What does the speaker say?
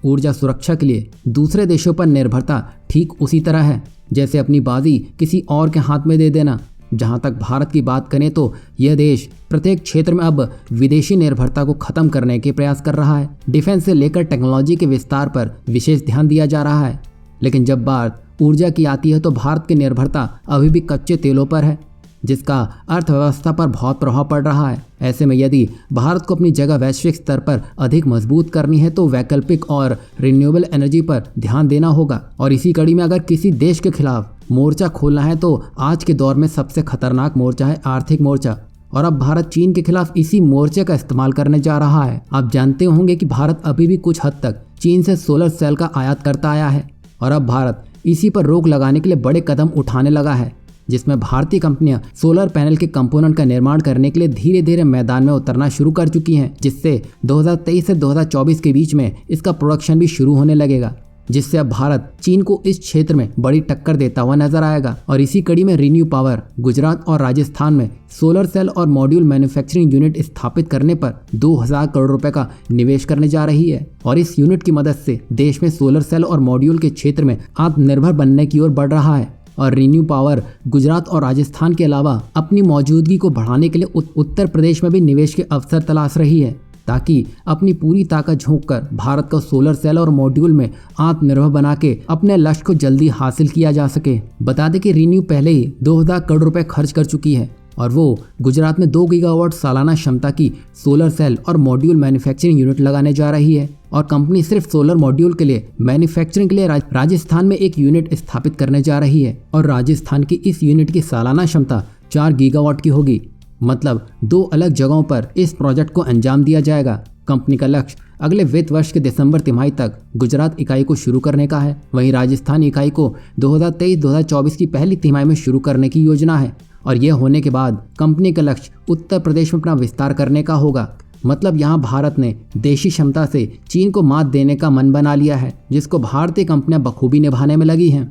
ऊर्जा सुरक्षा के लिए दूसरे देशों पर निर्भरता ठीक उसी तरह है जैसे अपनी बाजी किसी और के हाथ में दे देना। जहां तक भारत की बात करें तो यह देश प्रत्येक क्षेत्र में अब विदेशी निर्भरता को खत्म करने के प्रयास कर रहा है। डिफेंस से लेकर टेक्नोलॉजी के विस्तार पर विशेष ध्यान दिया जा रहा है। लेकिन जब बात ऊर्जा की आती है तो भारत की निर्भरता अभी भी कच्चे तेलों पर है, जिसका अर्थव्यवस्था पर बहुत प्रभाव पड़ रहा है। ऐसे में यदि भारत को अपनी जगह वैश्विक स्तर पर अधिक मजबूत करनी है तो वैकल्पिक और रिन्यूएबल एनर्जी पर ध्यान देना होगा। और इसी कड़ी में अगर किसी देश के खिलाफ मोर्चा खोलना है तो आज के दौर में सबसे खतरनाक मोर्चा है आर्थिक मोर्चा। और अब भारत चीन के खिलाफ इसी मोर्चे का इस्तेमाल करने जा रहा है। आप जानते होंगे कि भारत अभी भी कुछ हद तक चीन से सोलर सेल का आयात करता आया है और अब भारत इसी पर रोक लगाने के लिए बड़े कदम उठाने लगा है, जिसमें भारतीय कंपनियां सोलर पैनल के कंपोनेंट का निर्माण करने के लिए धीरे धीरे मैदान में उतरना शुरू कर चुकी हैं, जिससे 2023 से 2024 के बीच में इसका प्रोडक्शन भी शुरू होने लगेगा, जिससे अब भारत चीन को इस क्षेत्र में बड़ी टक्कर देता हुआ नजर आएगा। और इसी कड़ी में रिन्यू पावर गुजरात और राजस्थान में सोलर सेल और मॉड्यूल मैन्युफैक्चरिंग यूनिट स्थापित करने पर 2000 करोड़ रुपए का निवेश करने जा रही है। और इस यूनिट की मदद से देश में सोलर सेल और मॉड्यूल के क्षेत्र में आत्मनिर्भर बनने की ओर बढ़ रहा है। और रिन्यू पावर गुजरात और राजस्थान के अलावा अपनी मौजूदगी को बढ़ाने के लिए उत्तर प्रदेश में भी निवेश के अवसर तलाश रही है, ताकि अपनी पूरी ताकत झोंककर भारत को सोलर सेल और मॉड्यूल में आत्मनिर्भर बना के अपने लक्ष्य को जल्दी हासिल किया जा सके। बता दें कि रिन्यू पहले ही 2000 करोड़ रुपए खर्च कर चुकी है और वो गुजरात में 2 गीगावाट सालाना क्षमता की सोलर सेल और मॉड्यूल मैन्युफैक्चरिंग यूनिट लगाने जा रही है। और कंपनी सिर्फ सोलर मॉड्यूल के लिए मैन्युफैक्चरिंग के लिए राजस्थान में एक यूनिट स्थापित करने जा रही है और राजस्थान की इस यूनिट की सालाना क्षमता 4 गीगावाट की होगी। मतलब 2 अलग जगहों पर इस प्रोजेक्ट को अंजाम दिया जाएगा। कंपनी का लक्ष्य अगले वित्त वर्ष के दिसंबर तिमाही तक गुजरात इकाई को शुरू करने का है। वहीं राजस्थान इकाई को 2023-2024 की पहली तिमाही में शुरू करने की योजना है और यह होने के बाद कंपनी का लक्ष्य उत्तर प्रदेश में अपना विस्तार करने का होगा। मतलब यहाँ भारत ने देशी क्षमता से चीन को मात देने का मन बना लिया है, जिसको भारतीय कंपनियां बखूबी निभाने में लगी हैं।